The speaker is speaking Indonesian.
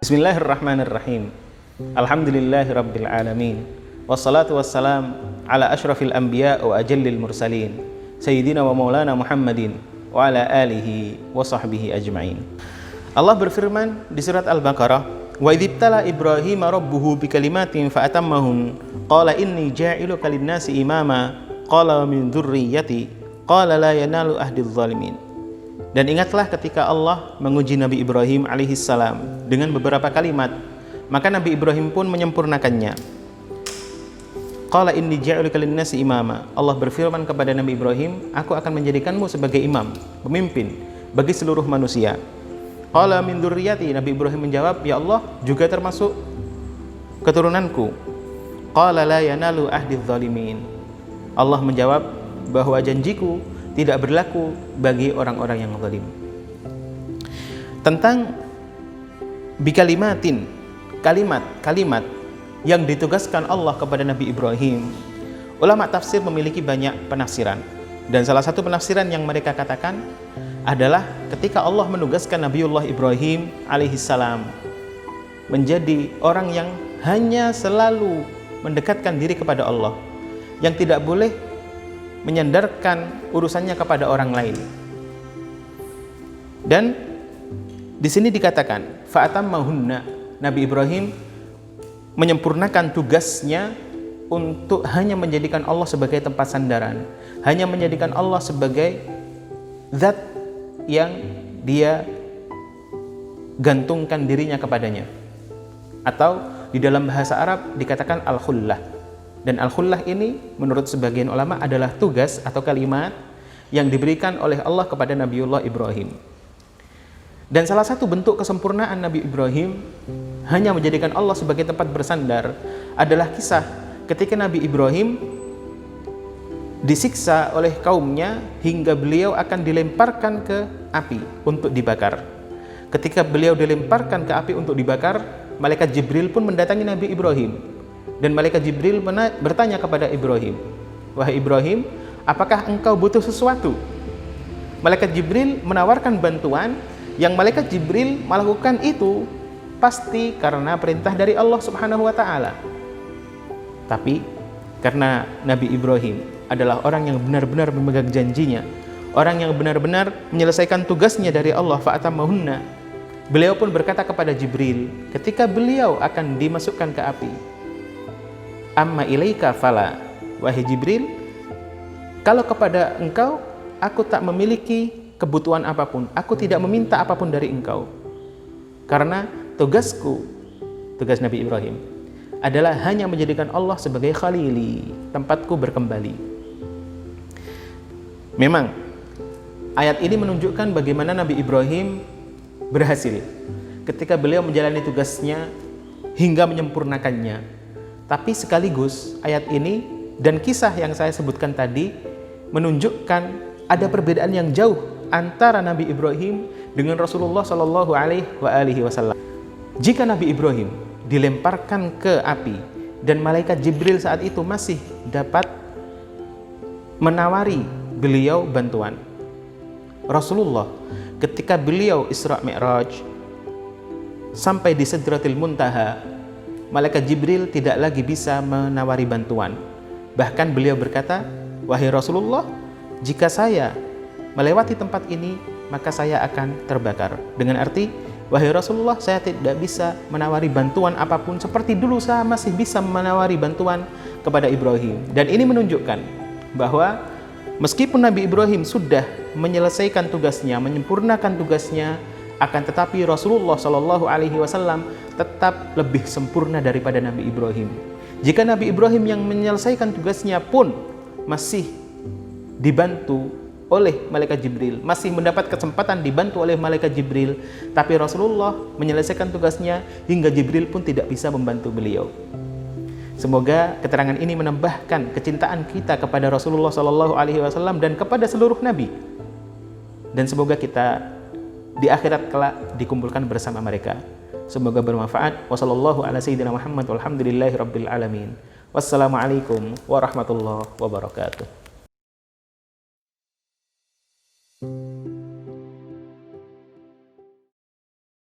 Bismillahirrahmanirrahim. Alhamdulillahirabbil alamin. Wassalatu wassalam ala asyrafil anbiya wa ajallil mursalin. Sayyidina wa maulana Muhammadin wa ala alihi wa sahbihi ajma'in. Allah berfirman di surat Al-Baqarah, "Wa idzibtala Ibrahim rabbuhu bikalimatin fa atammahun, qala inni ja'iluka lin-nasi imama, qala min dzurriyyati, qala la yanalu ahdidz zalimin." Dan ingatlah ketika Allah menguji Nabi Ibrahim alaihissalam dengan beberapa kalimat, maka Nabi Ibrahim pun menyempurnakannya. Qala inni ja'iluka lin-nasi imama. Allah berfirman kepada Nabi Ibrahim, aku akan menjadikanmu sebagai imam, pemimpin bagi seluruh manusia. Qala min dzurriyyati. Nabi Ibrahim menjawab, ya Allah, juga termasuk keturunanku. Qala la yanalu ahdidz zalimin. Allah menjawab bahwa janjiku tidak berlaku bagi orang-orang yang zalim. Tentang bikalimatin, kalimat-kalimat yang ditugaskan Allah kepada Nabi Ibrahim, ulama tafsir memiliki banyak penafsiran. Dan salah satu penafsiran yang mereka katakan adalah ketika Allah menugaskan Nabiullah Ibrahim alaihissalam menjadi orang yang hanya selalu mendekatkan diri kepada Allah, yang tidak boleh menyandarkan urusannya kepada orang lain. Dan di sini dikatakan fa'atammahunna, Nabi Ibrahim menyempurnakan tugasnya untuk hanya menjadikan Allah sebagai tempat sandaran, hanya menjadikan Allah sebagai zat yang dia gantungkan dirinya kepadanya, atau di dalam bahasa Arab dikatakan al-khullah. Dan al-khullah ini menurut sebagian ulama adalah tugas atau kalimat yang diberikan oleh Allah kepada Nabiullah Ibrahim. Dan salah satu bentuk kesempurnaan Nabi Ibrahim hanya menjadikan Allah sebagai tempat bersandar adalah kisah ketika Nabi Ibrahim disiksa oleh kaumnya hingga beliau akan dilemparkan ke api untuk dibakar. Ketika beliau dilemparkan ke api untuk dibakar, malaikat Jibril pun mendatangi Nabi Ibrahim. Dan malaikat Jibril bertanya kepada Ibrahim, wahai Ibrahim, apakah engkau butuh sesuatu? Malaikat Jibril menawarkan bantuan, yang malaikat Jibril melakukan itu pasti karena perintah dari Allah Subhanahu wa Ta'ala. Tapi karena Nabi Ibrahim adalah orang yang benar-benar memegang janjinya, orang yang benar-benar menyelesaikan tugasnya dari Allah, fa'atammahunna, beliau pun berkata kepada Jibril ketika beliau akan dimasukkan ke api, amma ilaika fala, wahai Jibril, kalau kepada engkau aku tak memiliki kebutuhan apapun, aku tidak meminta apapun dari engkau, karena tugasku, tugas Nabi Ibrahim adalah hanya menjadikan Allah sebagai khalili, tempatku berkembali. Memang ayat ini menunjukkan bagaimana Nabi Ibrahim berhasil ketika beliau menjalani tugasnya hingga menyempurnakannya. Tapi sekaligus ayat ini dan kisah yang saya sebutkan tadi menunjukkan ada perbedaan yang jauh antara Nabi Ibrahim dengan Rasulullah Shallallahu Alaihi Wasallam. Jika Nabi Ibrahim dilemparkan ke api dan malaikat Jibril saat itu masih dapat menawari beliau bantuan, Rasulullah ketika beliau Isra Mi'raj sampai di Sidratil Muntaha, malaikat Jibril tidak lagi bisa menawari bantuan. Bahkan beliau berkata, wahai Rasulullah, jika saya melewati tempat ini, maka saya akan terbakar. Dengan arti, wahai Rasulullah, saya tidak bisa menawari bantuan apapun seperti dulu saya masih bisa menawari bantuan kepada Ibrahim. Dan ini menunjukkan bahwa meskipun Nabi Ibrahim sudah menyelesaikan tugasnya, menyempurnakan tugasnya, akan tetapi Rasulullah Shallallahu Alaihi Wasallam tetap lebih sempurna daripada Nabi Ibrahim. Jika Nabi Ibrahim yang menyelesaikan tugasnya pun masih dibantu oleh malaikat Jibril, masih mendapat kesempatan dibantu oleh malaikat Jibril, tapi Rasulullah menyelesaikan tugasnya hingga Jibril pun tidak bisa membantu beliau. Semoga keterangan ini menambahkan kecintaan kita kepada Rasulullah Shallallahu Alaihi Wasallam dan kepada seluruh Nabi. Dan semoga kita di akhirat kelak dikumpulkan bersama mereka. Semoga bermanfaat. Wassallallahu ala sayyidina Muhammad walhamdulillahi rabbil alamin. Wassalamualaikum warahmatullahi wabarakatuh.